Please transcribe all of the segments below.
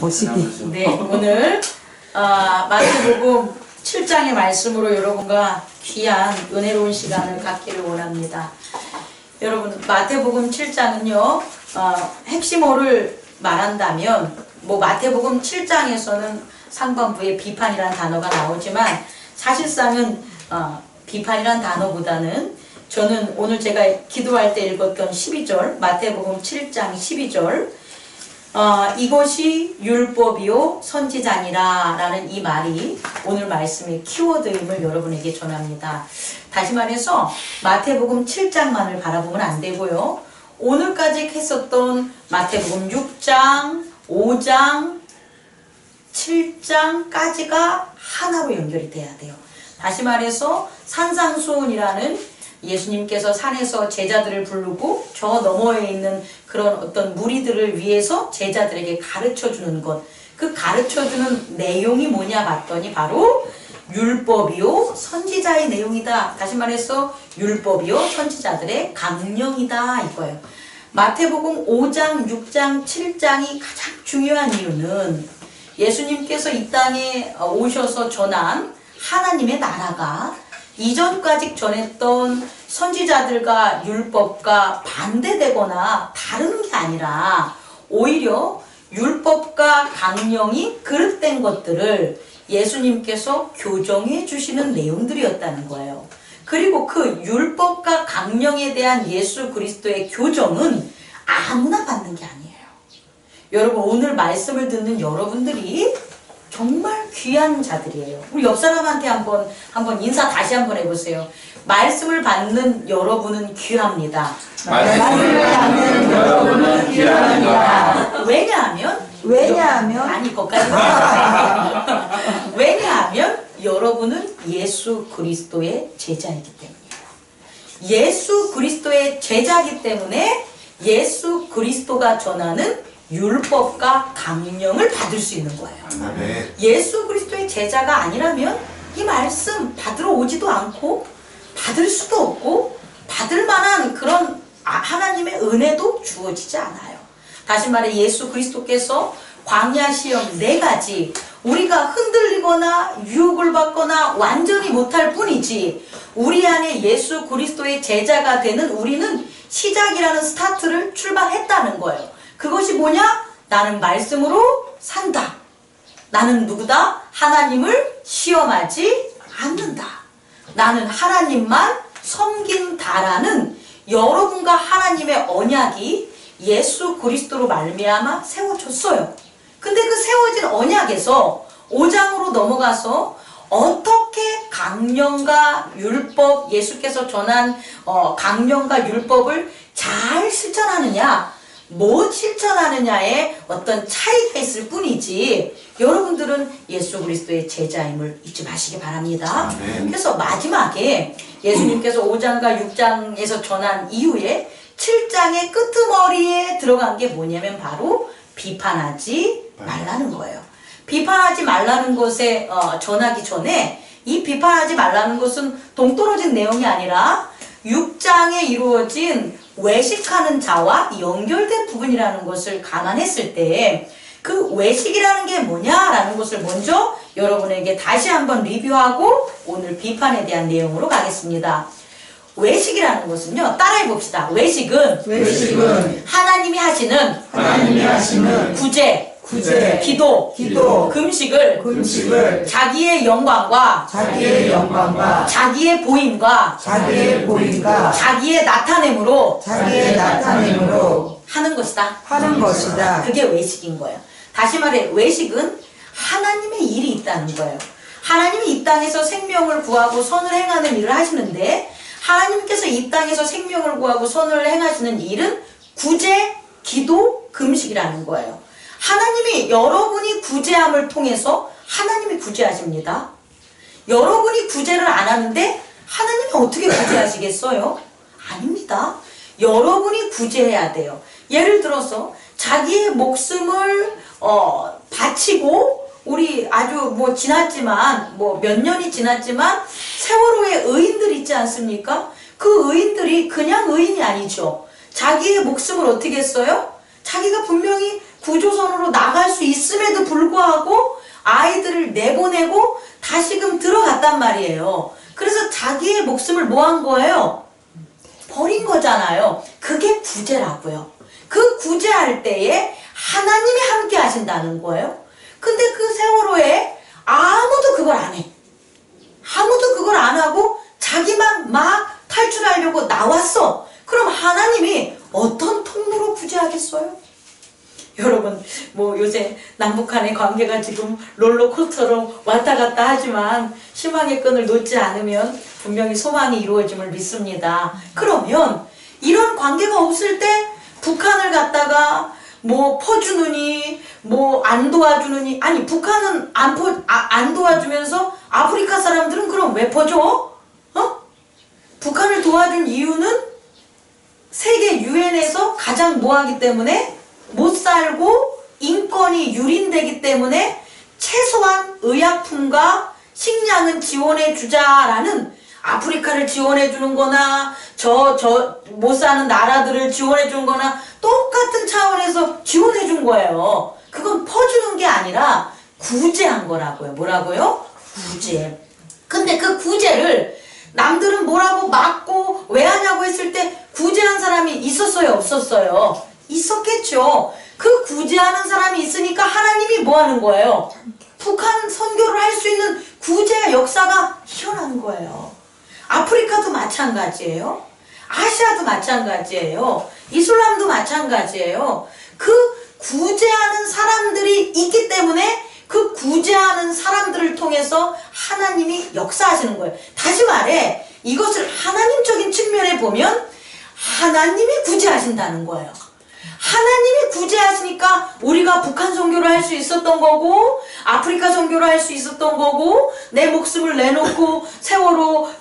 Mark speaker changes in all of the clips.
Speaker 1: 보시기.
Speaker 2: 네, 오늘 마태복음 7장의 말씀으로 여러분과 귀한 은혜로운 시간을 갖기를 원합니다. 여러분, 마태복음 7장은요, 핵심어를 말한다면, 마태복음 7장에서는 상반부에 비판이라는 단어가 나오지만, 사실상은 비판이라는 단어보다는 저는 오늘 제가 기도할 때 읽었던 12절, 마태복음 7장 12절, 이것이 율법이요 선지자니라 라는 이 말이 오늘 말씀의 키워드임을 여러분에게 전합니다. 다시 말해서 마태복음 7장만을 바라보면 안 되고요. 오늘까지 했었던 마태복음 6장, 5장, 7장까지가 하나로 연결이 돼야 돼요. 다시 말해서 산상수훈이라는 예수님께서 산에서 제자들을 부르고 저 너머에 있는 그런 어떤 무리들을 위해서 제자들에게 가르쳐주는 것, 그 가르쳐주는 내용이 뭐냐 봤더니 바로 율법이요 선지자의 내용이다. 다시 말해서 율법이요 선지자들의 강령이다 이거예요. 마태복음 5장, 6장, 7장이 가장 중요한 이유는 예수님께서 이 땅에 오셔서 전한 하나님의 나라가 이전까지 전했던 선지자들과 율법과 반대되거나 다른 게 아니라 오히려 율법과 강령이 그릇된 것들을 예수님께서 교정해 주시는 내용들이었다는 거예요. 그리고 그 율법과 강령에 대한 예수 그리스도의 교정은 아무나 받는 게 아니에요. 여러분, 오늘 말씀을 듣는 여러분들이 정말 귀한 자들이에요. 우리 옆 사람한테 한번 인사 다시 한번 해보세요. 말씀을 받는 여러분은 귀합니다.
Speaker 1: 말씀을 받는 여러분은 귀합니다.
Speaker 2: 왜냐하면 아니 거기까지 왜냐하면 여러분은 예수 그리스도의 제자이기 때문이에요. 예수 그리스도의 제자이기 때문에 예수 그리스도가 전하는 율법과 강령을 받을 수 있는 거예요. 예수 그리스도의 제자가 아니라면 이 말씀 받으러 오지도 않고 받을 수도 없고 받을 만한 그런 하나님의 은혜도 주어지지 않아요. 다시 말해 예수 그리스도께서 광야 시험 4가지 우리가 흔들리거나 유혹을 받거나 완전히 못할 뿐이지 우리 안에 예수 그리스도의 제자가 되는 우리는 시작이라는 스타트를 출발했다는 거예요. 그것이 뭐냐? 나는 말씀으로 산다. 나는 누구다? 하나님을 시험하지 않는다. 나는 하나님만 섬긴다라는 여러분과 하나님의 언약이 예수 그리스도로 말미암아 세워졌어요. 근데 그 세워진 언약에서 5장으로 넘어가서 어떻게 강령과 율법, 예수께서 전한 강령과 율법을 잘 실천하느냐, 못 실천하느냐에 어떤 차이가 있을 뿐이지 여러분들은 예수 그리스도의 제자임을 잊지 마시기 바랍니다. 그래서 마지막에 예수님께서 5장과 6장에서 전한 이후에 7장의 끄트머리에 들어간 게 뭐냐면 바로 비판하지 말라는 거예요. 비판하지 말라는 것에 전하기 전에 이 비판하지 말라는 것은 동떨어진 내용이 아니라 6장에 이루어진 외식하는 자와 연결된 부분이라는 것을 감안했을 때 그 외식이라는 게 뭐냐라는 것을 먼저 여러분에게 다시 한번 리뷰하고 오늘 비판에 대한 내용으로 가겠습니다. 외식이라는 것은요, 따라해 봅시다. 외식은 하나님이 하시는 구제, 기도, 금식을 자기의 영광과 자기의 보임과 자기의 나타냄으로 하는 것이다. 그게 외식인 거예요. 다시 말해 외식은 하나님의 일이 있다는 거예요. 하나님이 이 땅에서 생명을 구하고 선을 행하는 일을 하시는데 하나님께서 이 땅에서 생명을 구하고 선을 행하시는 일은 구제, 기도, 금식이라는 거예요. 하나님이 여러분이 구제함을 통해서 하나님이 구제하십니다. 여러분이 구제를 안 하는데 하나님이 어떻게 구제하시겠어요? 아닙니다. 여러분이 구제해야 돼요. 예를 들어서 자기의 목숨을 바치고 우리 아주 지났지만 몇 년이 지났지만 세월호의 의인들 있지 않습니까? 그 의인들이 그냥 의인이 아니죠. 자기의 목숨을 어떻게 했어요? 자기가 분명히 구조선으로 나갈 수 있음에도 불구하고 아이들을 내보내고 다시금 들어갔단 말이에요. 그래서 자기의 목숨을 뭐 한 거예요? 버린 거잖아요. 그게 구제라고요. 그 구제할 때에 하나님이 함께 하신다는 거예요. 근데 그 세월호에 아무도 그걸 안 해. 아무도 그걸 안 하고 자기만 막 탈출하려고 나왔어. 그럼 하나님이 어떤 통로로 구제하겠어요? 여러분, 뭐 요새 남북한의 관계가 지금 롤러코스터로 왔다 갔다 하지만 희망의 끈을 놓지 않으면 분명히 소망이 이루어짐을 믿습니다. 그러면 이런 관계가 없을 때 북한을 갖다가 뭐 퍼주느니 뭐 안 도와주느니, 아니 북한은 안 도와주면서 아프리카 사람들은 그럼 왜 퍼줘? 북한을 도와준 이유는 세계 유엔에서 가장 뭐하기 때문에 못 살고 인권이 유린되기 때문에 최소한 의약품과 식량은 지원해 주자라는, 아프리카를 지원해 주는 거나 못 사는 나라들을 지원해 주는 거나 똑같은 차원에서 지원해 준 거예요. 그건 퍼주는 게 아니라 구제한 거라고요. 뭐라고요? 구제. 근데 그 구제를 남들은 뭐라고 막고 왜 하냐고 했을 때 구제한 사람이 있었어요? 없었어요? 있었겠죠. 그 구제하는 사람이 있으니까 하나님이 뭐 하는 거예요? 북한 선교를 할 수 있는 구제 역사가 일어난 거예요. 아프리카도 마찬가지예요. 아시아도 마찬가지예요. 이슬람도 마찬가지예요. 그 구제하는 사람들이 있기 때문에 그 구제하는 사람들을 통해서 하나님이 역사하시는 거예요. 다시 말해, 이것을 하나님적인 측면에 보면 하나님이 구제하신다는 거예요. 하나님이 구제하시니까 우리가 북한 선교를 할 수 있었던 거고, 아프리카 선교를 할 수 있었던 거고, 내 목숨을 내놓고 세월호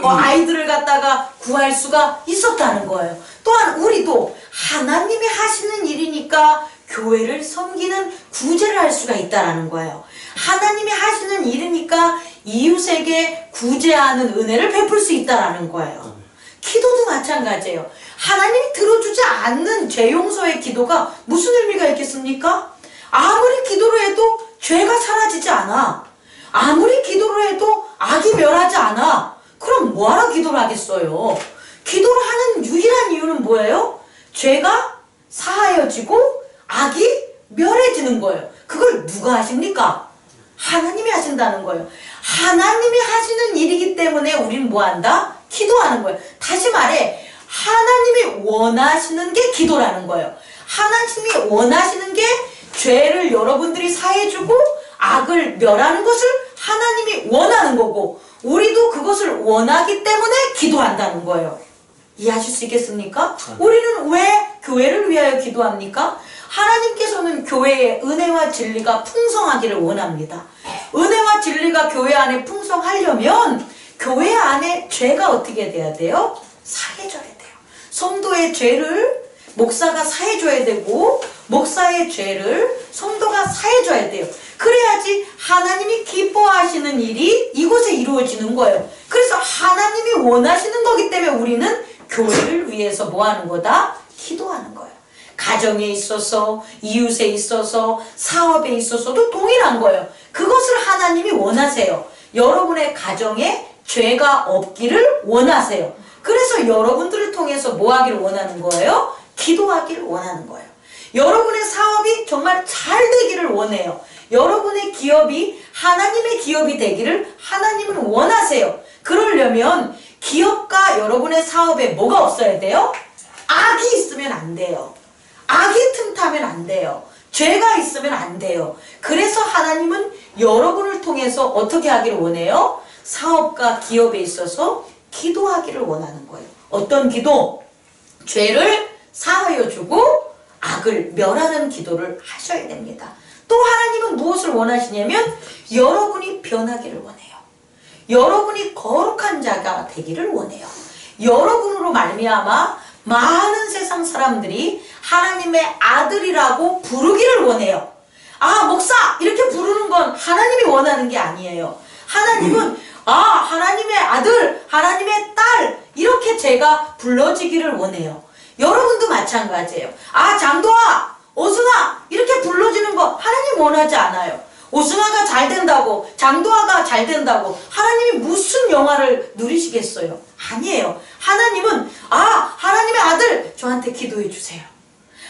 Speaker 2: 아이들을 갖다가 구할 수가 있었다는 거예요. 또한 우리도 하나님이 하시는 일이니까 교회를 섬기는 구제를 할 수가 있다라는 거예요. 하나님이 하시는 일이니까 이웃에게 구제하는 은혜를 베풀 수 있다라는 거예요. 기도도 마찬가지예요. 하나님이 들어주지 않는 죄 용서의 기도가 무슨 의미가 있겠습니까? 아무리 기도를 해도 죄가 사라지지 않아. 아무리 기도를 해도 악이 멸하지 않아. 그럼 뭐하러 기도를 하겠어요? 기도를 하는 유일한 이유는 뭐예요? 죄가 사하여지고 악이 멸해지는 거예요. 그걸 누가 하십니까? 하나님이 하신다는 거예요. 하나님이 하시는 일이기 때문에 우린 뭐한다? 기도하는 거예요. 다시 말해, 하나님이 원하시는 게 기도라는 거예요. 하나님이 원하시는 게 죄를 여러분들이 사해주고 악을 멸하는 것을 하나님이 원하는 거고, 우리도 그것을 원하기 때문에 기도한다는 거예요. 이해하실 수 있겠습니까? 우리는 왜 교회를 위하여 기도합니까? 하나님께서는 교회의 은혜와 진리가 풍성하기를 원합니다. 은혜와 진리가 교회 안에 풍성하려면 교회 안에 죄가 어떻게 돼야 돼요? 사해져야 돼요. 성도의 죄를 목사가 사해줘야 되고, 목사의 죄를 성도가 사해줘야 돼요. 그래야지 하나님이 기뻐하시는 일이 이곳에 이루어지는 거예요. 그래서 하나님이 원하시는 거기 때문에 우리는 교회를 위해서 뭐 하는 거다? 기도하는 거예요. 가정에 있어서, 이웃에 있어서, 사업에 있어서도 동일한 거예요. 그것을 하나님이 원하세요. 여러분의 가정에 죄가 없기를 원하세요. 그래서 여러분들을 통해서 뭐 하기를 원하는 거예요? 기도하기를 원하는 거예요. 여러분의 사업이 정말 잘 되기를 원해요. 여러분의 기업이 하나님의 기업이 되기를 하나님은 원하세요. 그러려면 기업과 여러분의 사업에 뭐가 없어야 돼요? 악이 있으면 안 돼요. 악이 틈타면 안 돼요. 죄가 있으면 안 돼요. 그래서 하나님은 여러분을 통해서 어떻게 하기를 원해요? 사업과 기업에 있어서 기도하기를 원하는 거예요. 어떤 기도? 죄를 사하여 주고 악을 멸하는 기도를 하셔야 됩니다. 또 하나님은 무엇을 원하시냐면 여러분이 변하기를 원해요. 여러분이 거룩한 자가 되기를 원해요. 여러분으로 말미암아 많은 세상 사람들이 하나님의 아들이라고 부르기를 원해요. 아, 목사! 이렇게 부르는 건 하나님이 원하는 게 아니에요. 하나님은 하나님의 아들, 하나님의 딸, 이렇게 제가 불러지기를 원해요. 여러분도 마찬가지예요. 장도아, 어순아, 이렇게 불러지는 거 하나님 원하지 않아요. 오승화가 잘 된다고, 장도화가 잘 된다고 하나님이 무슨 영화를 누리시겠어요? 아니에요. 하나님은 하나님의 아들 저한테 기도해 주세요.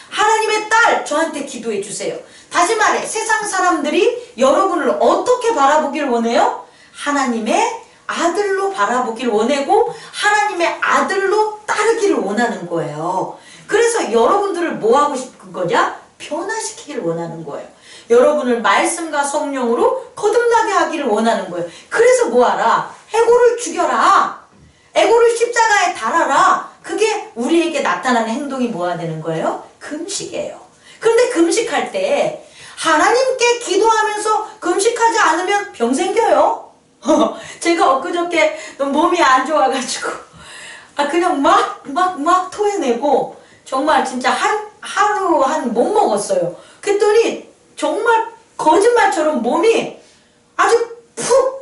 Speaker 2: 하나님의 딸 저한테 기도해 주세요. 다시 말해 세상 사람들이 여러분을 어떻게 바라보길 원해요? 하나님의 아들로 바라보길 원하고 하나님의 아들로 따르기를 원하는 거예요. 그래서 여러분들을 뭐 하고 싶은 거냐? 변화시키기를 원하는 거예요. 여러분을 말씀과 성령으로 거듭나게 하기를 원하는 거예요. 그래서 뭐하라? 에고를 죽여라. 에고를 십자가에 달아라. 그게 우리에게 나타나는 행동이 뭐가 되는 거예요? 금식이에요. 그런데 금식할 때 하나님께 기도하면서 금식하지 않으면 병 생겨요. 제가 엊그저께 몸이 안 좋아가지고 그냥 막 토해내고 정말 진짜 하루 못 먹었어요. 그랬더니 정말 거짓말처럼 몸이 아주 푹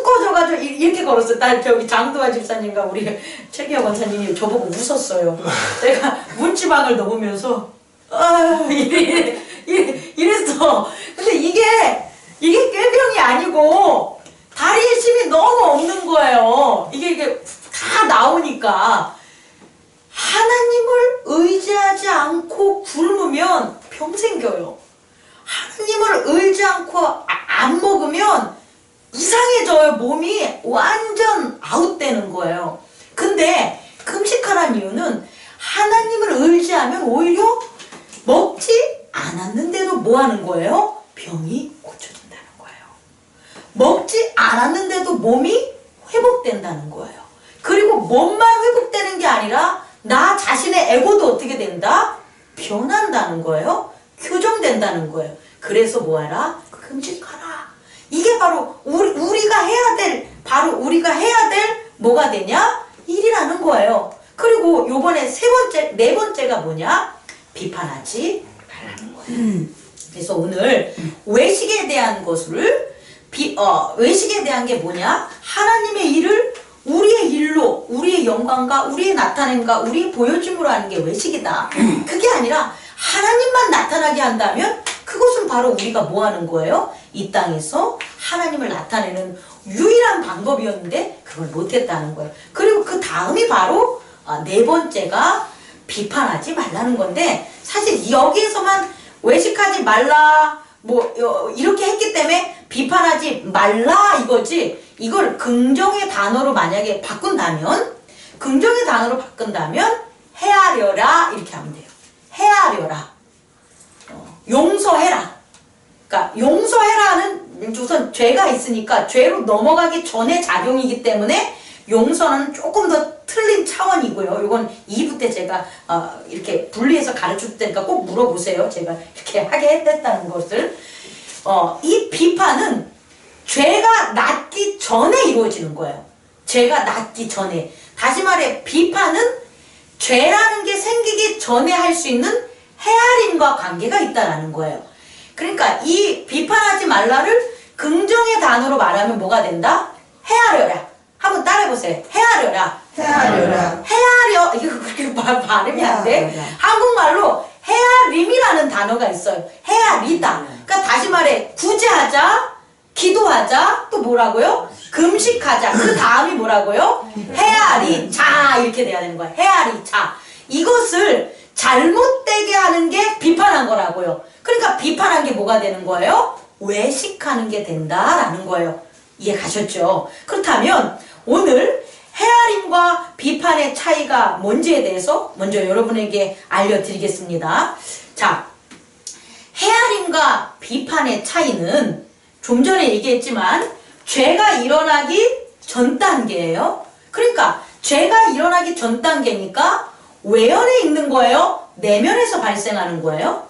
Speaker 2: 꺼져가지고 이렇게 걸었어요. 나 저기 장도화 집사님과 우리 최기영 원사님이 저보고 웃었어요. 제가 문지방을 넣으면서 이랬어. 근데 이게 꾀병이 아니고 다리에 힘이 너무 없는 거예요. 이게 다 나오니까 하나님을 의지하지 않고 굶으면 병 생겨요. 하나님을 의지 않고 안 먹으면 이상해져요. 몸이 완전 아웃되는 거예요. 근데 금식하라는 이유는 하나님을 의지하면 오히려 먹지 않았는데도 뭐 하는 거예요? 병이 고쳐진다는 거예요. 먹지 않았는데도 몸이 회복된다는 거예요. 그리고 몸만 회복되는 게 아니라 나 자신의 에고도 어떻게 된다? 변한다는 거예요. 교정된다는 거예요. 그래서 뭐하라? 금식하라. 이게 바로 우리가 해야 될 뭐가 되냐? 일이라는 거예요. 그리고 요번에 네 번째가 뭐냐? 비판하지 말라는 거예요. 그래서 오늘 외식에 대한 것을 외식에 대한 게 뭐냐? 하나님의 일을 우리의 일로, 우리의 영광과 우리의 나타냄과 우리의 보여줌으로 하는 게 외식이다. 그게 아니라 하나님만 나타나게 한다면 그것은 바로 우리가 뭐 하는 거예요? 이 땅에서 하나님을 나타내는 유일한 방법이었는데 그걸 못했다는 거예요. 그리고 그 다음이 바로 네 번째가 비판하지 말라는 건데, 사실 여기에서만 외식하지 말라 이렇게 했기 때문에 비판하지 말라 이거지, 이걸 긍정의 단어로 만약에 바꾼다면 헤아려라 이렇게 하면 돼요. 헤아려라. 용서해라. 그러니까 용서해라는 우선 죄가 있으니까 죄로 넘어가기 전에 작용이기 때문에 용서는 조금 더 틀린 차원이고요. 이건 2부 때 제가 이렇게 분리해서 가르칠 테니까 꼭 물어보세요. 제가 이렇게 하게 했다는 것을. 이 비판은 죄가 낫기 전에 이루어지는 거예요. 죄가 낫기 전에. 다시 말해 비판은 죄라는 게 생기기 전에 할 수 있는 헤아림과 관계가 있다라는 거예요. 그러니까 이 비판하지 말라를 긍정의 단어로 말하면 뭐가 된다? 헤아려라. 한번 따라해보세요. 헤아려라. 헤아려. 이거 그렇게 발음이 안 돼. 한국말로 헤아림이라는 단어가 있어요. 헤아리다. 그러니까 다시 말해 구제하자, 기도하자, 또 뭐라고요? 금식하자. 그 다음이 뭐라고요? 헤아리자. 이렇게 돼야 되는 거예요. 헤아리자. 이것을 잘못되게 하는 게 비판한 거라고요. 그러니까 비판한 게 뭐가 되는 거예요? 외식하는 게 된다라는 거예요. 이해 가셨죠? 그렇다면 오늘 헤아림과 비판의 차이가 뭔지에 대해서 먼저 여러분에게 알려드리겠습니다. 자, 헤아림과 비판의 차이는 좀 전에 얘기했지만 죄가 일어나기 전 단계예요. 그러니까 죄가 일어나기 전 단계니까 외연에 있는 거예요? 내면에서 발생하는 거예요?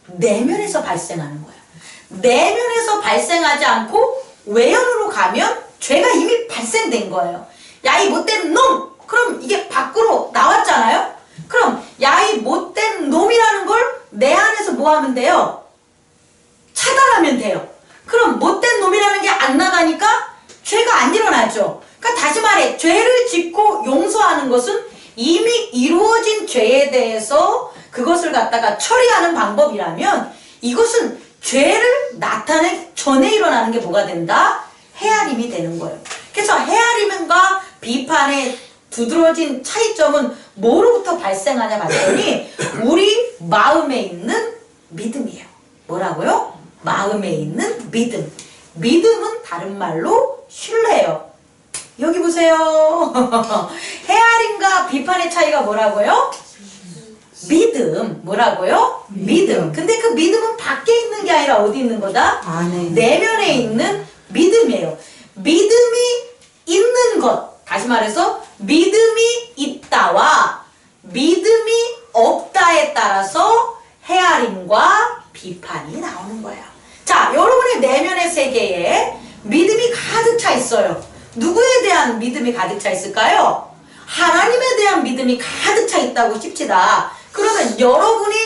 Speaker 2: 내면에서 발생하는 거예요. 내면에서 발생하지 않고 외연으로 가면 죄가 이미 발생된 거예요. 야, 이 못된 놈! 그럼 이게 밖으로 나왔잖아요? 그럼 야, 이 못된 놈이라는 걸 내 안에서 뭐 하면 돼요? 차단하면 돼요. 그럼 못된 놈이라는 게 안 나가니까 죄가 안 일어나죠. 그러니까 다시 말해 죄를 짓고 용서하는 것은 이미 이루어진 죄에 대해서 그것을 갖다가 처리하는 방법이라면, 이것은 죄를 나타내기 전에 일어나는 게 뭐가 된다? 헤아림이 되는 거예요. 그래서 헤아림과 비판의 두드러진 차이점은 뭐로부터 발생하냐 봤더니 우리 마음에 있는 믿음이에요. 뭐라고요? 마음에 있는 믿음. 믿음은 다른 말로 신뢰예요. 여기 보세요. 헤아림과 비판의 차이가 뭐라고요? 믿음. 뭐라고요? 믿음. 근데 그 믿음은 밖에 있는 게 아니라 어디 있는 거다?
Speaker 1: 안에.
Speaker 2: 내면에 있는 믿음이에요. 믿음이 있는 것. 다시 말해서 믿음이 있다와 믿음이 없다에 따라서 헤아림과 비판이 나오는 거예요. 자, 여러분의 내면의 세계에 믿음이 가득 차 있어요. 누구에 대한 믿음이 가득 차 있을까요? 하나님에 대한 믿음이 가득 차 있다고 칩시다. 그러면 여러분이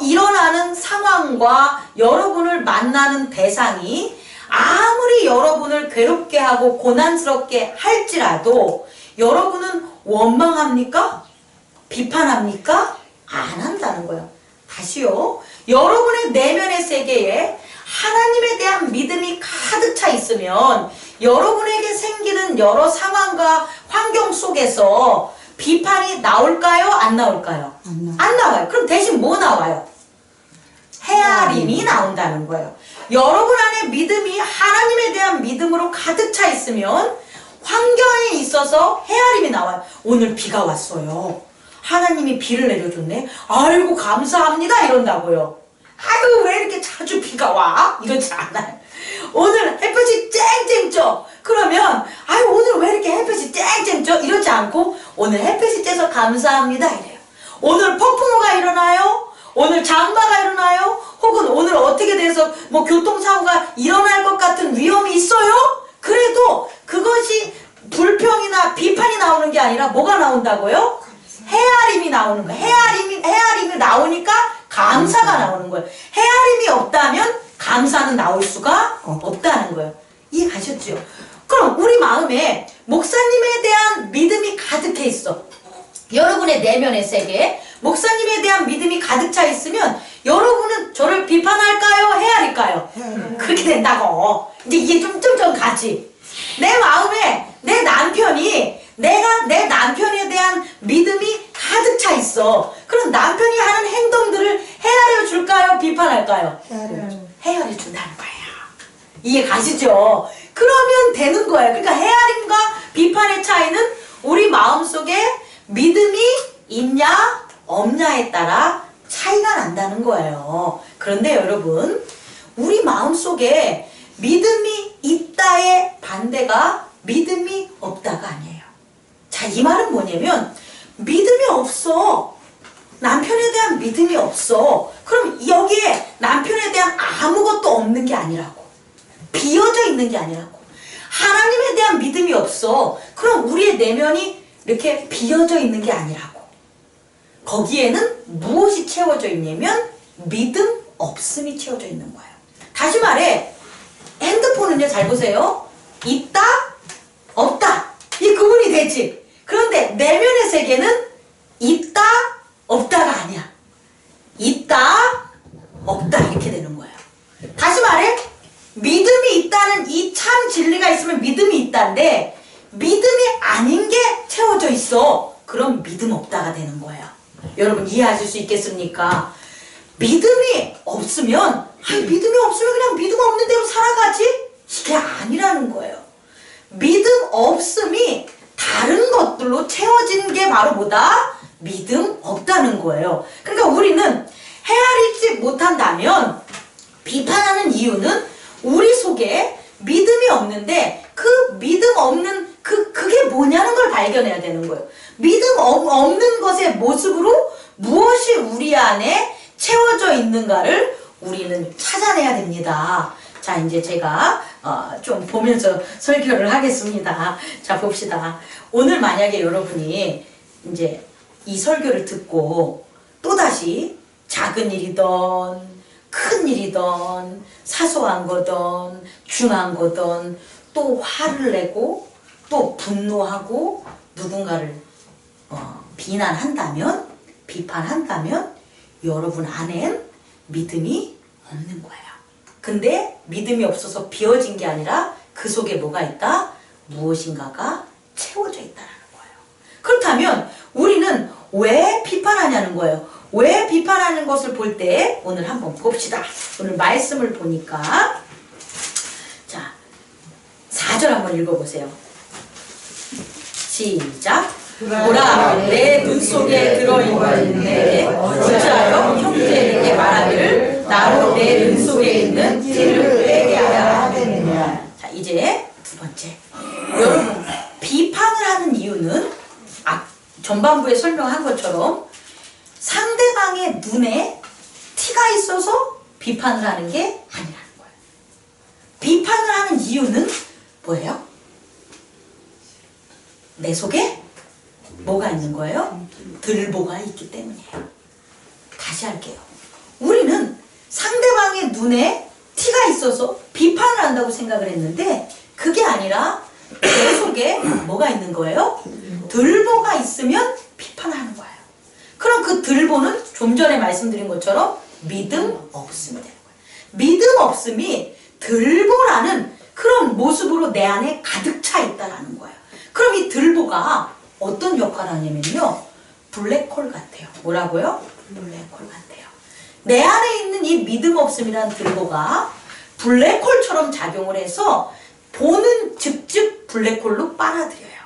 Speaker 2: 일어나는 상황과 여러분을 만나는 대상이 아무리 여러분을 괴롭게 하고 고난스럽게 할지라도 여러분은 원망합니까? 비판합니까? 안 한다는 거예요. 다시요. 여러분의 내면의 세계에 하나님에 대한 믿음이 가득 차 있으면 여러분에게 생기는 여러 상황과 환경 속에서 비판이 나올까요? 안 나올까요? 안 나와요. 그럼 대신 뭐 나와요? 헤아림이 나온다는 거예요. 여러분 안에 믿음이 하나님에 대한 믿음으로 가득 차 있으면 환경에 있어서 헤아림이 나와요. 오늘 비가 왔어요. 하나님이 비를 내려줬네. 아이고 감사합니다 이런다고요. 아유 왜 이렇게 자주 비가 와? 이러지 않아요. 오늘 햇볕이 쨍쨍 쪄. 그러면 아유 오늘 왜 이렇게 햇볕이 쨍쨍 쪄? 이러지 않고 오늘 햇볕이 쬐서 감사합니다 이래요. 오늘 폭풍우가 일어나요? 오늘 장마가 일어나요? 혹은 오늘 어떻게 돼서 뭐 교통사고가 일어날 것 같은 위험이 있어요? 그래도 그것이 불평이나 비판이 나오는 게 아니라 뭐가 나온다고요? 헤아림이 나오는 거예요. 헤아림이 나오니까 감사가 나오는 거예요. 헤아림이 없다면 감사는 나올 수가 없다는 거예요. 이해 가셨죠? 그럼 우리 마음에 목사님에 대한 믿음이 가득해 있어. 여러분의 내면의 세계에 목사님에 대한 믿음이 가득 차 있으면 여러분은 저를 비판할까요? 헤아릴까요? 그렇게 된다고. 이제 이게 좀 가지. 내 마음에 내 남편이 내가 내 남편에 대한 믿음이 가득 차 있어. 그럼 남편이 하는 행동들을 헤아려 줄까요? 비판할까요? 헤아려 준다는 거예요. 이해 가시죠? 그러면 되는 거예요. 그러니까 헤아림과 비판의 차이는 우리 마음속에 믿음이 있냐 없냐에 따라 차이가 난다는 거예요. 그런데 여러분 우리 마음속에 믿음이 있다의 반대가 믿음이 없다가 아니에요. 자, 이 말은 뭐냐면 믿음이 없어. 남편에 대한 믿음이 없어. 그럼 여기에 남편에 대한 아무것도 없는 게 아니라고. 비어져 있는 게 아니라고. 하나님에 대한 믿음이 없어. 그럼 우리의 내면이 이렇게 비어져 있는 게 아니라고. 거기에는 무엇이 채워져 있냐면 믿음 없음이 채워져 있는 거예요. 다시 말해 핸드폰은요 잘 보세요. 있다 없다 이 구분이 되지. 그런데 내면의 세계는 있다 없다가 아니야. 있다 없다 이렇게 되는 거예요. 다시 말해 믿음이 있다는 이 참 진리가 있으면 믿음이 있다인데 믿음이 아닌 게 채워져 있어. 그럼 믿음 없다가 되는 거예요. 여러분 이해하실 수 있겠습니까? 믿음이 없으면 믿음이 없으면 그냥 믿음 없는 대로 살아가지? 이게 아니라는 거예요. 믿음 없음이 다른 것들로 채워진 게 바로 뭐다? 믿음 없다는 거예요. 그러니까 우리는 헤아리지 못한다면 비판하는 이유는 우리 속에 믿음이 없는데 그 믿음 없는 그게 뭐냐는 걸 발견해야 되는 거예요. 믿음 없는 것의 모습으로 무엇이 우리 안에 채워져 있는가를 우리는 찾아내야 됩니다. 자, 이제 제가 좀 보면서 설교를 하겠습니다. 자, 봅시다. 오늘 만약에 여러분이 이제 이 설교를 듣고 또다시 작은 일이든 큰 일이든 사소한 거든 중한 거든 또 화를 내고 또 분노하고 누군가를 비난한다면 비판한다면 여러분 안엔 믿음이 없는 거예요. 근데 믿음이 없어서 비어진 게 아니라 그 속에 뭐가 있다? 무엇인가가 채워져 있다는 거예요. 그렇다면 우리는 왜 비판하냐는 거예요. 왜 비판하는 것을 볼 때 오늘 한번 봅시다. 오늘 말씀을 보니까 자 4절 한번 읽어보세요. 시작. 보라 내 눈 속에 들어있는데 어찌하여 형제에게 말하기를 나로 내 눈 속에 있는 티를 빼게 하라 하겠느냐. 자 이제 두 번째, 여러분 비판을 하는 이유는 전반부에 설명한 것처럼 상대방의 눈에 티가 있어서 비판을 하는 게 아니라는 거예요. 비판을 하는 이유는 뭐예요? 내 속에 뭐가 있는 거예요? 들보가 있기 때문이에요. 다시 할게요. 우리는 상대방의 눈에 티가 있어서 비판을 한다고 생각을 했는데 그게 아니라 내 속에 뭐가 있는 거예요? 들보가 있으면 비판을 하는 거예요. 그럼 그 들보는 좀 전에 말씀드린 것처럼 믿음 없음이 되는 거예요. 믿음 없음이 들보라는 그런 모습으로 내 안에 가득 차 있다라는 거예요. 그럼 이 들보가 어떤 역할을 하냐면요, 블랙홀 같아요. 뭐라고요? 블랙홀 같아요. 내 안에 있는 이 믿음 없음이라는 들보가 블랙홀처럼 작용을 해서 보는 즉즉 블랙홀로 빨아들여요.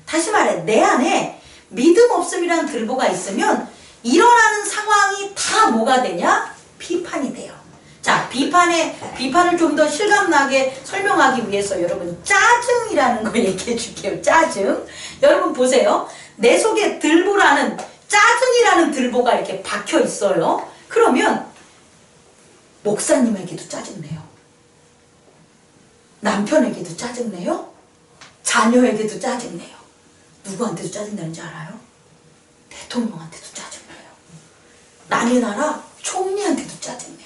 Speaker 2: 다시 말해, 내 안에 믿음 없음이라는 들보가 있으면 일어나는 상황이 다 뭐가 되냐? 비판이 돼요. 자, 비판을 좀 더 실감나게 설명하기 위해서 여러분 짜증이라는 거 얘기해 줄게요. 짜증. 여러분 보세요. 내 속에 들보라는 짜증이라는 들보가 이렇게 박혀 있어요. 그러면 목사님에게도 짜증내요. 남편에게도 짜증내요. 자녀에게도 짜증내요. 누구한테도 짜증나는지 알아요? 대통령한테도 짜증내요. 남의 나라 총리한테도 짜증내요.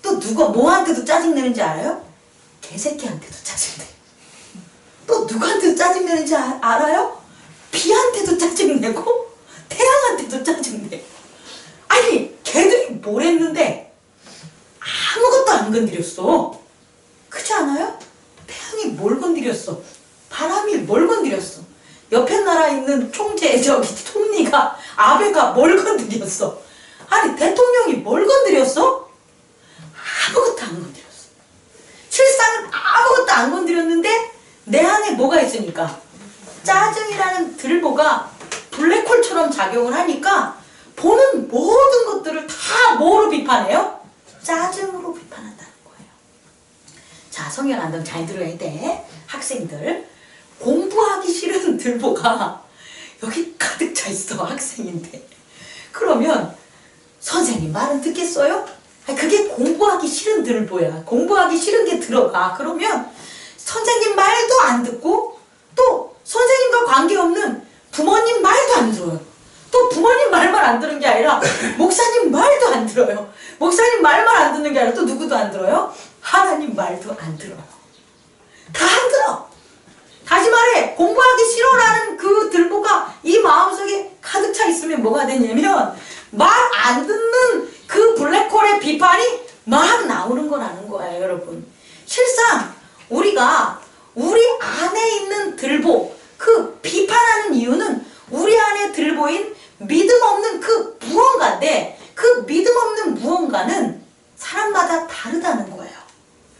Speaker 2: 또 누가 뭐한테도 짜증내는지 알아요? 개새끼한테도 짜증내요. 또 누구한테도 짜증내는지 알아요? 비한테도 짜증내고 태양한테도 짜증내요. 아니 걔들이 뭘 했는데 아무것도 안 건드렸어. 그렇지 않아요? 태양이 뭘 건드렸어? 바람이 뭘 건드렸어? 옆에 나라에 있는 총리가 아베가 뭘 건드렸어? 아니 대통령이 뭘 건드렸어? 아무것도 안 건드렸어. 실상은 아무것도 안 건드렸는데 내 안에 뭐가 있으니까 짜증이라는 들보가 블랙홀처럼 작용을 하니까 보는 모든 것들을 다 뭐로 비판해요? 짜증으로 비판한다는 거예요. 자, 성경 안동 잘 들어야 돼. 학생들, 공부하기 싫은 들보가 여기 가득 차 있어. 학생인데 그러면 선생님 말은 듣겠어요? 아니, 그게 공부하기 싫은 들보야. 공부하기 싫은 게 들어가. 그러면 선생님 말도 안 듣고 또 선생님과 관계없는 부모님 말도 안 들어요. 또 부모님 말만 안 듣는 게 아니라 목사님 말도 안 들어요. 목사님 말만 안 듣는 게 아니라 또 누구도 안 들어요? 하나님 말도 안 들어요. 다 안 들어. 다시 말해, 공부하기 싫어라는 그 들보가 이 마음속에 가득 차 있으면 뭐가 되냐면 말 안 듣는 그 블랙홀의 비판이 막 나오는 거라는 거예요, 여러분. 실상 우리가 우리 안에 있는 들보, 그 비판하는 이유는 우리 안에 들보인 믿음 없는 그 무언가인데 그 믿음 없는 무언가는 사람마다 다르다는 거예요.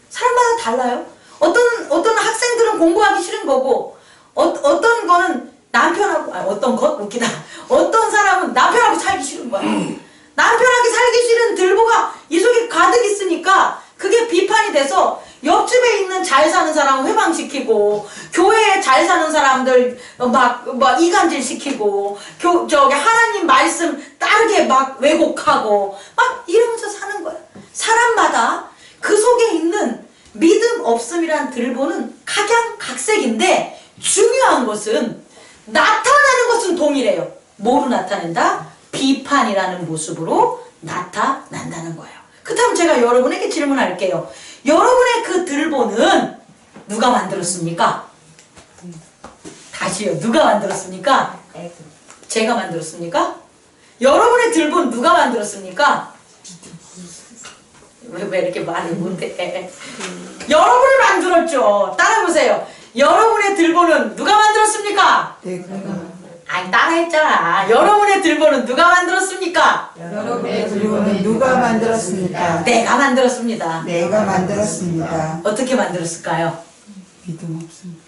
Speaker 2: 사람마다 달라요. 어떤 학생들은 공부하기 싫은 거고 어떤 거는 남편하고 어떤 것 웃기다. 어떤 사람은 남편하고 살기 싫은 거야. 남편하고 살기 싫은 들보가 이 속에 가득 있으니까 그게 비판이 돼서 옆집에 있는 잘 사는 사람 회방시키고 교회에 잘 사는 사람들 막 이간질 시키고 저기 하나님 말씀 따르게 막 왜곡하고 막 이러면서 사는 거야. 사람마다 그 속에 있는 믿음 없음이란 들보는 각양각색인데 중요한 것은 나타나는 것은 동일해요. 뭐로 나타낸다? 비판이라는 모습으로 나타난다는 거예요. 그렇다면 제가 여러분에게 질문할게요. 여러분의 그 들보는 누가 만들었습니까? 다시요. 누가 만들었습니까? 제가 만들었습니까? 여러분의 들보는 누가 만들었습니까? 왜 이렇게 말을 못해? 여러분을 만들었죠. 따라해보세요. 여러분의 들보는 누가 만들었습니까? 아니 따라했잖아. 여러분의 들보는 누가 만들었습니까?
Speaker 1: 여러분의 들보는 누가 만들었습니까?
Speaker 2: 내가 만들었습니다.
Speaker 1: 내가 만들었습니다.
Speaker 2: 어떻게 만들었을까요?
Speaker 1: 믿음 없습니다.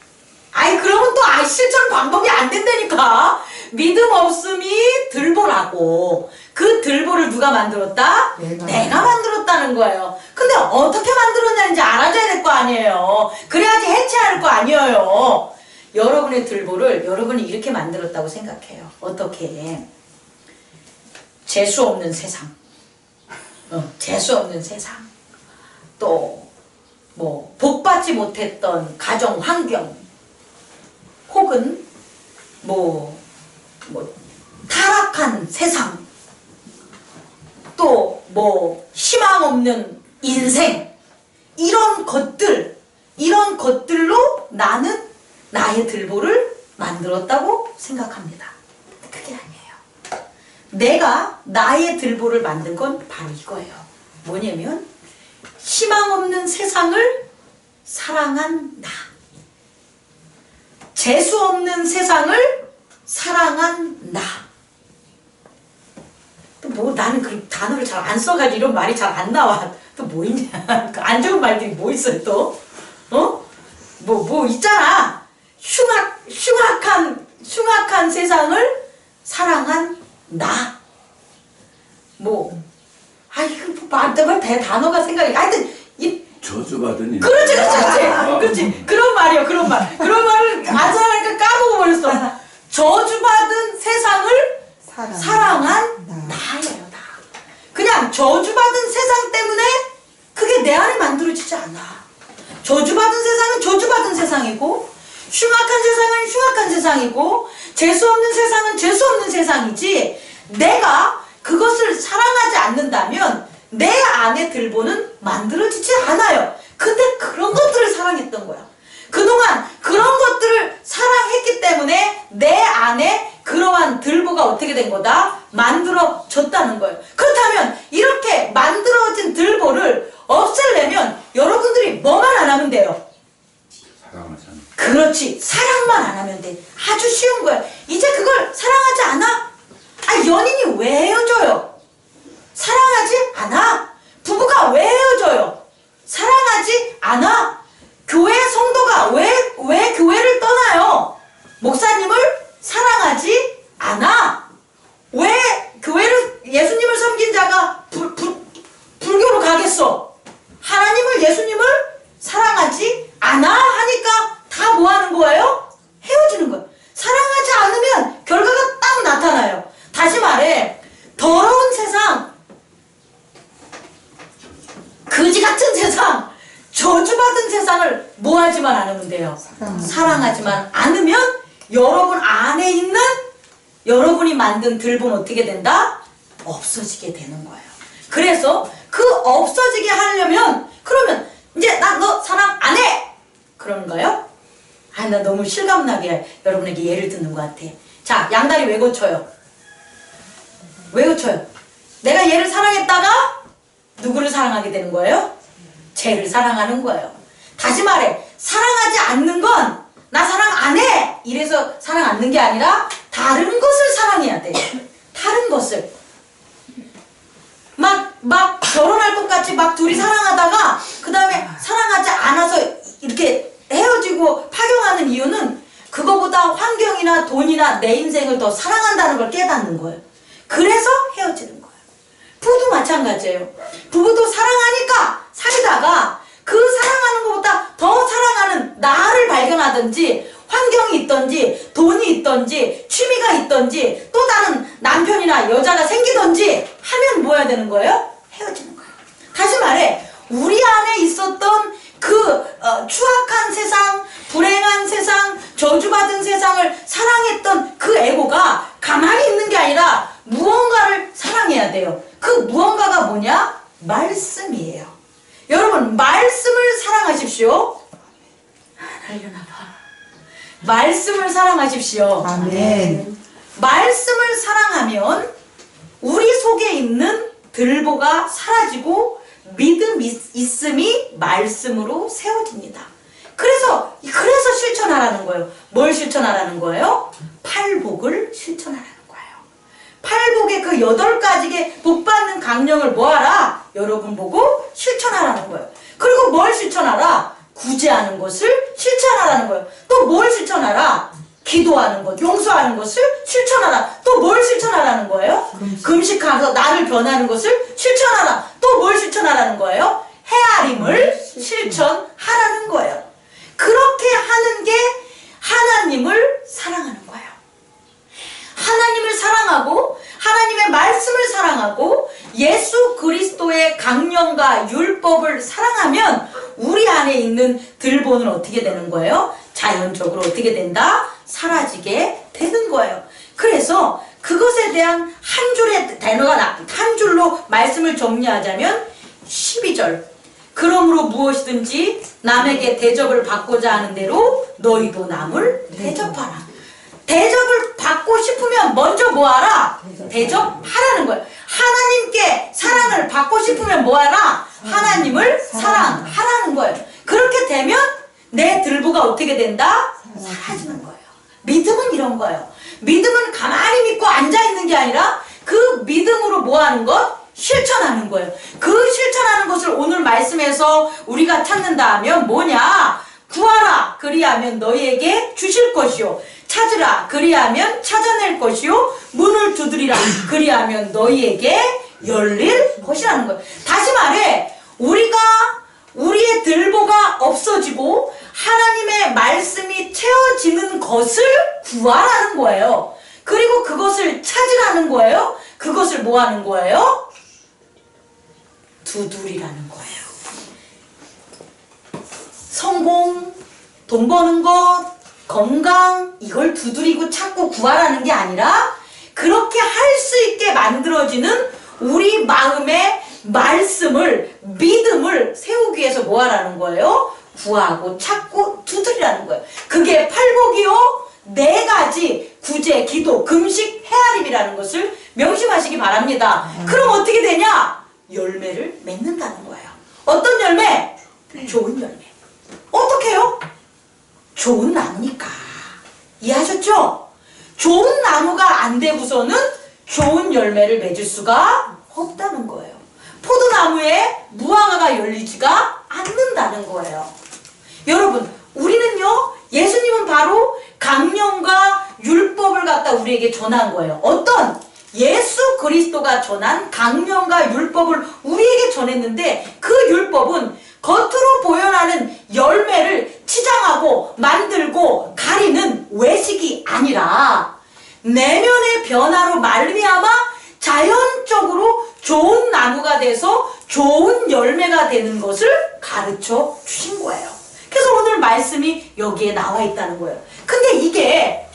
Speaker 2: 아이 그러면 또 실천 방법이 안 된다니까. 믿음 없음이 들보라고. 그 들보를 누가 만들었다? 내가 만들었다는 거예요. 근데 어떻게 만들었는지 알아줘야 될 거 아니에요. 그래야지 해체할 거 아니에요. 여러분의 들보를 여러분이 이렇게 만들었다고 생각해요. 어떻게? 재수 없는 세상. 재수 없는 세상. 또 뭐 복받지 못했던 가정 환경. 혹은 뭐 타락한 세상, 또 뭐 희망 없는 인생, 이런 것들로 나는 나의 들보를 만들었다고 생각합니다. 그게 아니에요. 내가 나의 들보를 만든 건 바로 이거예요. 뭐냐면 희망 없는 세상을 사랑한 나. 재수 없는 세상을 사랑한 나. 또 뭐 나는 그 단어를 잘 안 써가지고 이런 말이 잘 안 나와. 또 뭐 있냐? 안 좋은 말들이 뭐 있어요 또? 뭐 있잖아. 흉악한 세상을 사랑한 나. 단어가 생각이. 하여튼
Speaker 3: 저주받은
Speaker 2: 그렇지. 그런 말이요, 그런 말. 그런 말을 안 생각하니까 까먹어 버렸어. 저주받은 세상을 사랑한 나예요, 나. 그냥 저주받은 세상 때문에 그게 내 안에 만들어지지 않아. 저주받은 세상은 저주받은 세상이고, 흉악한 세상은 흉악한 세상이고, 재수 없는 세상은 재수 없는 세상이지, 내가 그것을 사랑하지 않는다면 내 안에 들보는 만들어지지 않아요. 근데 그런 것들을 사랑했던 거야. 그동안 그런 것들을 사랑했기 때문에 내 안에 그러한 들보가 어떻게 된 거다? 만들어졌다는 거예요. 그렇다면 이렇게 만들어진 들보를 없애려면 여러분들이 뭐만 안 하면 돼요?
Speaker 3: 사랑하잖아.
Speaker 2: 그렇지. 사랑만 안 하면 돼. 아주 쉬운 거야. 이제 그걸 사랑하지 않아? 연인이 왜 헤어져요? 사랑하지 않아. 부부가 왜 헤어져요? 사랑하지 않아. 교회 성도가 왜 교회를 떠나요? 목사님을 사랑하지 않아. 왜 교회를, 예수님을 섬긴 자가 불교로 가겠어? 하나님을, 예수님을 사랑하지 않아 하니까 다 뭐 하는 거예요? 헤어지는 거예요. 사랑하지 않으면 결과가 딱 나타나요. 다시 말해, 더러운 세상, 거지 같은 세상, 저주받은 세상을 뭐 하지만 않으면 돼요? 사랑하지만 않으면 여러분 안에 있는 여러분이 만든 들보는 어떻게 된다? 없어지게 되는 거예요. 그래서 그 없어지게 하려면, 그러면 이제 나 너 사랑 안 해! 그런가요? 나 너무 실감나게 여러분에게 예를 듣는 것 같아. 자, 양다리 왜 고쳐요? 왜 고쳐요? 내가 얘를 사랑했다가 누구를 사랑하게 되는 거예요? 쟤를 사랑하는 거예요. 다시 말해, 사랑하지 않는 건 나 사랑 안 해! 이래서 사랑 않는 게 아니라 다른 것을 사랑해야 돼. 다른 것을. 막 결혼할 것 같이 막 둘이 사랑하다가 그 다음에 사랑하지 않아서 이렇게 헤어지고 파경하는 이유는 그거보다 환경이나 돈이나 내 인생을 더 사랑한다는 걸 깨닫는 거예요. 그래서 헤어지는 거예요. 부부도 마찬가지예요. 부부도 사랑하니까 살다가 그 사랑하는 것보다 더 사랑하는 나를 발견하든지, 환경이 있든지, 돈이 있든지, 취미가 있든지, 또 다른 남편이나 여자가 생기든지 하면 뭐 해야 되는 거예요? 헤어지는 거예요. 다시 말해, 우리 안에 있었던 그 추악한 세상, 불행한 세상, 저주받은 세상을 사랑했던 그 에고가 가만히 있는 게 아니라 무언가를 사랑해야 돼요. 그 무언가가 뭐냐? 말씀이에요. 여러분, 말씀을 사랑하십시오. 날려나 봐. 말씀을 사랑하십시오.
Speaker 1: 아멘.
Speaker 2: 말씀을 사랑하면 우리 속에 있는 들보가 사라지고 믿음 있음이 말씀으로 세워집니다. 그래서 실천하라는 거예요. 뭘 실천하라는 거예요? 팔복을 실천하라는 거예요. 팔복의 그 8가지의 복받는 강령을 뭐하라? 여러분 보고 실천하라는 거예요. 그리고 뭘 실천하라? 구제하는 것을 실천하라는 거예요. 또 뭘 실천하라? 기도하는 것, 용서하는 것을 실천하라. 또 뭘 실천하라는 거예요? 금식하면서 나를 변하는 것을 실천하라. 또 뭘 실천하라는 거예요? 헤아림을 실천하라는 거예요. 그렇게 하는 게 하나님을 사랑하는 거예요. 하나님을 사랑하고 하나님의 말씀을 사랑하고 예수 그리스도의 강령과 율법을 사랑하면 우리 안에 있는 들보는 어떻게 되는 거예요? 자연적으로 어떻게 된다? 사라지게 되는 거예요. 그래서 그것에 대한 한 줄의 단어가 한 줄로 말씀을 정리하자면 12절. 그러므로 무엇이든지 남에게 대접을 받고자 하는 대로 너희도 남을 대접하라. 대접을 받고 싶으면 먼저 뭐하라? 대접하라는 거예요. 하나님께 사랑을 받고 싶으면 뭐하라? 하나님을 사랑하라는 거예요. 그렇게 되면 내 들보가 어떻게 된다? 사라지는 거예요. 믿음은 이런 거예요. 믿음은 가만히 믿고 앉아있는 게 아니라 그 믿음으로 뭐하는 것? 실천하는 거예요. 그 실천하는 것을 오늘 말씀에서 우리가 찾는다 하면 뭐냐? 구하라 그리하면 너희에게 주실 것이요 찾으라 그리하면 찾아낼 것이요 문을 두드리라 그리하면 너희에게 열릴 것이라는 거예요. 다시 말해 우리의 들보가 없어지고 하나님의 말씀이 채워지는 것을 구하라는 거예요. 그리고 그것을 찾으라는 거예요. 그것을 뭐 하는 거예요? 두드리라는 거예요. 성공, 돈 버는 것, 건강 이걸 두드리고 찾고 구하라는 게 아니라 그렇게 할 수 있게 만들어지는 우리 마음의 말씀을 믿음을 세우기 위해서 뭐 하라는 거예요? 구하고 찾고 두드리라는 거예요. 그게 팔복이요 4가지 구제, 기도, 금식, 헤아림이라는 것을 명심하시기 바랍니다. 그럼 어떻게 되냐? 열매를 맺는다는 거예요. 어떤 열매? 좋은 열매. 어떻게 해요? 좋은 나무니까. 이해하셨죠? 좋은 나무가 안 되고서는 좋은 열매를 맺을 수가 없다는 거예요. 포도나무에 무화과가 열리지가 않는다는 거예요. 여러분, 우리는요, 예수님은 바로 강령과 율법을 갖다 우리에게 전한 거예요. 어떤? 예수 그리스도가 전한 강령과 율법을 우리에게 전했는데 그 율법은 겉으로 보여나는 열매를 치장하고 만들고 가리는 외식이 아니라 내면의 변화로 말미암아 자연적으로 좋은 나무가 돼서 좋은 열매가 되는 것을 가르쳐 주신 거예요. 그래서 오늘 말씀이 여기에 나와 있다는 거예요. 근데 이게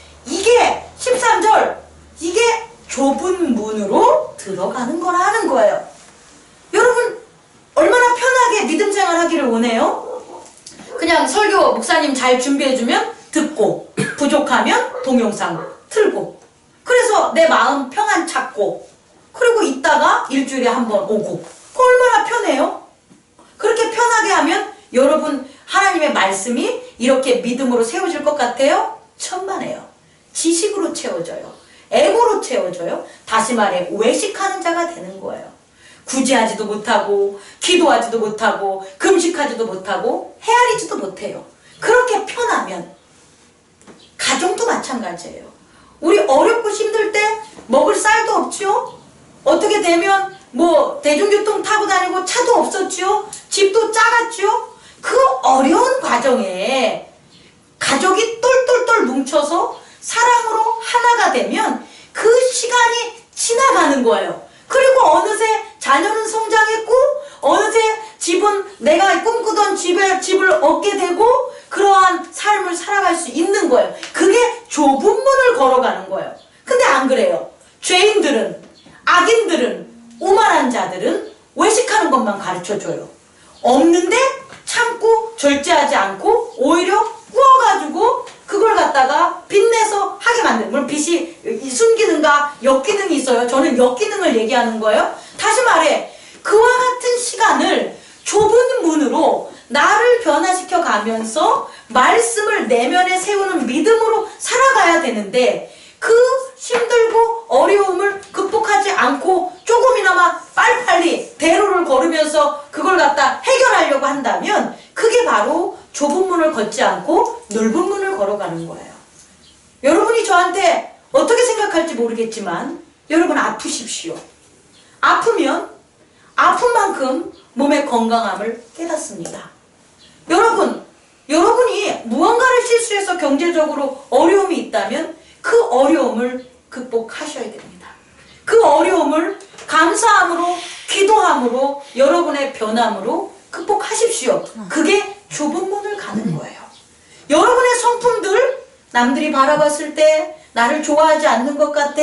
Speaker 2: 13절 이게 좁은 문으로 들어가는 거라는 거예요. 여러분 얼마나 편하게 믿음 생활하기를 원해요? 그냥 설교 목사님 잘 준비해주면 듣고 부족하면 동영상 틀고 그래서 내 마음 평안 찾고 그리고 있다가 일주일에 한 번 오고 얼마나 편해요? 그렇게 편하게 하면 여러분 하나님의 말씀이 이렇게 믿음으로 세워질 것 같아요? 천만에요. 지식으로 채워져요. 에고로 채워져요. 다시 말해 외식하는 자가 되는 거예요. 구제하지도 못하고 기도하지도 못하고 금식하지도 못하고 헤아리지도 못해요. 그렇게 편하면 가정도 마찬가지예요. 우리 어렵고 힘들 때 먹을 쌀도 없죠? 어떻게 되면 뭐 대중교통 타고 다니고 차도 없었죠? 집도 작았죠? 그 어려운 과정에 가족이 똘똘똘 뭉쳐서 사랑으로 하나가 되면 그 시간이 지나가는 거예요. 그리고 어느새 자녀는 성장했고 어느새 집은 내가 꿈꾸던 집을 얻게 되고 그러한 삶을 살아갈 수 있는 거예요. 그게 좁은 문을 걸어가는 거예요. 근데 안 그래요. 죄인들은 악인들은 오만한 자들은 외식하는 것만 가르쳐줘요. 없는데 참고 절제하지 않고 오히려 구워가지고 그걸 갖다가 빚내서 하게 만드는. 물론 빚이 순기능과 역기능이 있어요. 저는 역기능을 얘기하는 거예요. 다시 말해 그와 같은 시간을 좁은 문으로 나를 변화시켜 가면서 말씀을 내면에 세우는 믿음으로 살아가야 되는데, 그 힘들고 어려움을 극복하지 않고 조금이나마 빨리빨리 대로를 걸으면서 그걸 갖다 해결하려고 한다면 그게 바로 좁은 문을 걷지 않고 넓은 문을 걸어가는 거예요. 여러분이 저한테 어떻게 생각할지 모르겠지만 여러분 아프십시오. 아프면 아픈 만큼 몸의 건강함을 깨닫습니다. 여러분이 무언가를 실수해서 경제적으로 어려움이 있다면 그 어려움을 극복하셔야 됩니다. 그 어려움을 감사함으로, 기도함으로, 여러분의 변함으로 극복하십시오. 그게 좁은 문을 가는 거예요. 여러분의 성품들, 남들이 바라봤을 때 나를 좋아하지 않는 것 같아,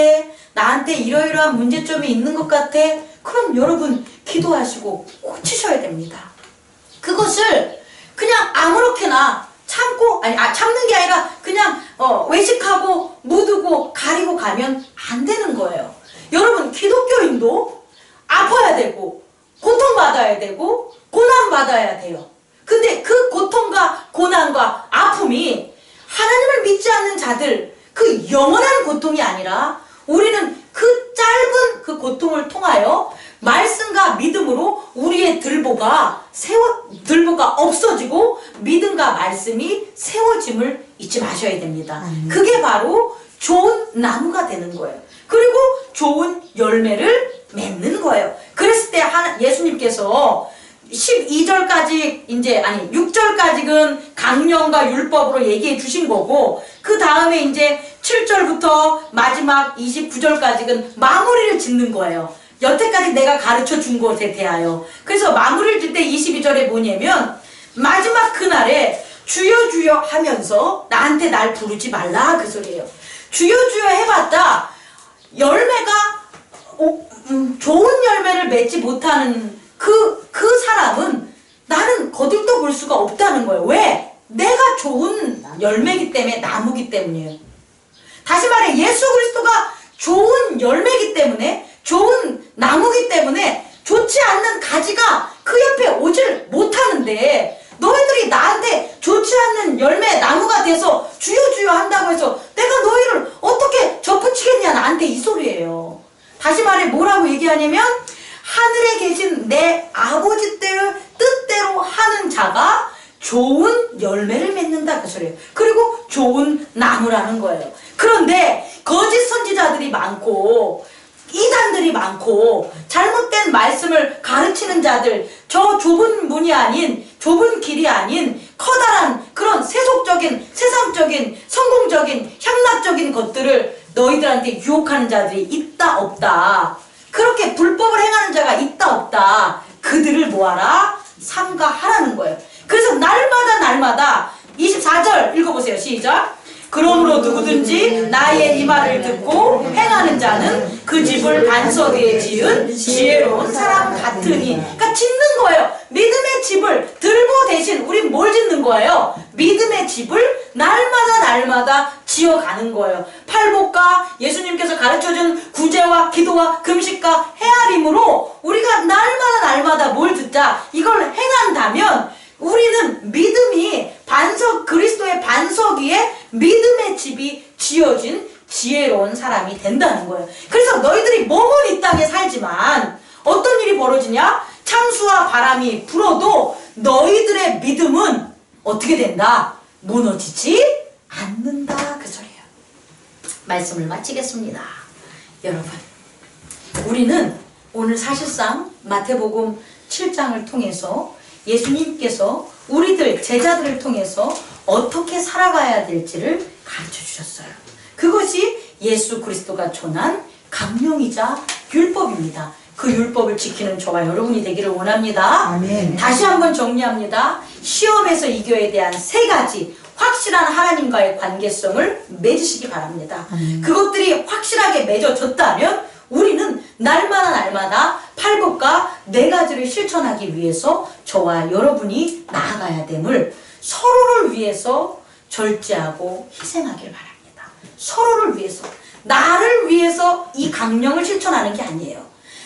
Speaker 2: 나한테 이러이러한 문제점이 있는 것 같아, 그럼 여러분 기도하시고 고치셔야 됩니다. 그것을 그냥 아무렇게나 참고, 참는 게 아니라 그냥 외식하고 묻고 가리고 가면 안 되는 거예요. 여러분, 기독교인도 아파야 되고 고통받아야 되고 고난받아야 돼요. 근데 그 고통과 고난과 아픔이 하나님을 믿지 않는 자들, 그 영원한 고통이 아니라 우리는 그 짧은 그 고통을 통하여 말씀과 믿음으로 우리의 들보가 없어지고 믿음과 말씀이 세워짐을 잊지 마셔야 됩니다. 그게 바로 좋은 나무가 되는 거예요. 그리고 좋은 열매를 맺는 거예요. 그랬을 때 예수님께서 12절까지 6절까지는 강령과 율법으로 얘기해 주신 거고, 그 다음에 이제 7절부터 마지막 29절까지는 마무리를 짓는 거예요. 여태까지 내가 가르쳐 준 것에 대하여. 그래서 마무리를 짓 때 22절에 뭐냐면, 마지막 그날에 주여 주여 하면서 나한테 날 부르지 말라, 그 소리예요. 주여 주여 해봤다 열매가 좋은 열매를 맺지 못하는 그 사람은 나는 거들떠 볼 수가 없다는 거예요. 왜? 내가 좋은 열매이기 때문에, 나무기 때문이에요. 다시 말해, 예수 그리스도가 좋은 열매이기 때문에, 좋은 나무기 때문에 좋지 않는 가지가 그 옆에 오질 못하는데, 너희들이 나한테 좋지 않는 열매 나무가 돼서 주여 주여 한다고 해서 내가 너희를 어떻게 접붙이겠냐, 나한테 이 소리예요. 다시 말해 뭐라고 얘기하냐면, 하늘에 계신 내 아버지 뜻대로 하는 자가 좋은 열매를 맺는다, 그 소리예요. 그리고 좋은 나무라는 거예요. 그런데 거짓 선지자들이 많고 이단들이 많고 잘못된 말씀을 가르치는 자들, 저 좁은 문이 아닌, 좁은 길이 아닌 커다란 그런 세속적인, 세상적인, 성공적인, 향락적인 것들을 너희들한테 유혹하는 자들이 있다 없다, 그렇게 불법을 행하는 자가 있다 없다, 그들을 뭐하라? 삼가하라는 거예요. 그래서 날마다 24절 읽어보세요. 시작. 그러므로 누구든지 나의 이 말을 듣고 행하는 자는 그 집을 반석 위에 지은 지혜로운 사람 같으니. 그러니까 짓는 거예요. 믿음의 집을, 들보 대신 우린 뭘 짓는 거예요? 믿음의 집을 날마다 지어가는 거예요. 팔복과 예수님께서 가르쳐준 구제와 기도와 금식과 헤아림으로 우리가 날마다 뭘 듣자, 이걸 행한다면 우리는 믿음이 그리스도의 반석 위에 믿음의 집이 지어진 지혜로운 사람이 된다는 거예요. 그래서 너희들이 몸은 이 땅에 살지만 어떤 일이 벌어지냐? 창수와 바람이 불어도 너희들의 믿음은 어떻게 된다? 무너지지 않는다, 그 소리예요. 말씀을 마치겠습니다. 여러분, 우리는 오늘 사실상 마태복음 7장을 통해서 예수님께서 우리들 제자들을 통해서 어떻게 살아가야 될지를 가르쳐 주셨어요. 그것이 예수 그리스도가 전한 강령이자 율법입니다. 그 율법을 지키는 저와 여러분이 되기를 원합니다.
Speaker 1: 아멘.
Speaker 2: 다시 한번 정리합니다. 시험에서 이겨야 대한 3가지 확실한 하나님과의 관계성을 맺으시기 바랍니다. 그것들이 확실하게 맺어졌다면 우리는 날마다 팔복과 4가지를 실천하기 위해서 저와 여러분이 나아가야 됨을, 서로를 위해서 절제하고 희생하길 바랍니다. 서로를 위해서, 나를 위해서 이 강령을 실천하는 게 아니에요.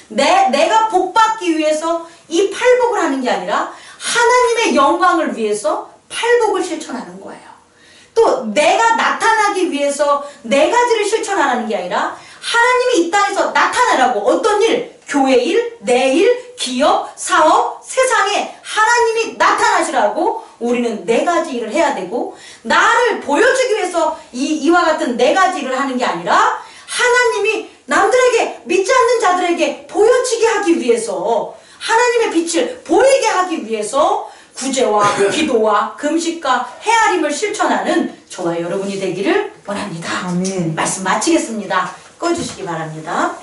Speaker 2: 내가 복받기 위해서 이 팔복을 하는 게 아니라 하나님의 영광을 위해서 팔복을 실천하는 거예요. 또 내가 나타나기 위해서 네 가지를 실천하라는 게 아니라 하나님이 이 땅에서 나타나라고 어떤 일, 교회 일, 내 일, 기업, 사업, 세상에 하나님이 나타나시라고 우리는 네 가지 일을 해야 되고 나를 보여주기 위해서 이와 같은 네 가지 일을 하는 게 아니라 하나님이 남들에게 믿지 않는 자들에게 보여지게 하기 위해서 하나님의 빛을 보이게 하기 위해서 구제와 기도와 금식과 헤아림을 실천하는 저와 여러분이 되기를 원합니다.
Speaker 1: 아멘.
Speaker 2: 말씀 마치겠습니다. 꺼주시기 바랍니다.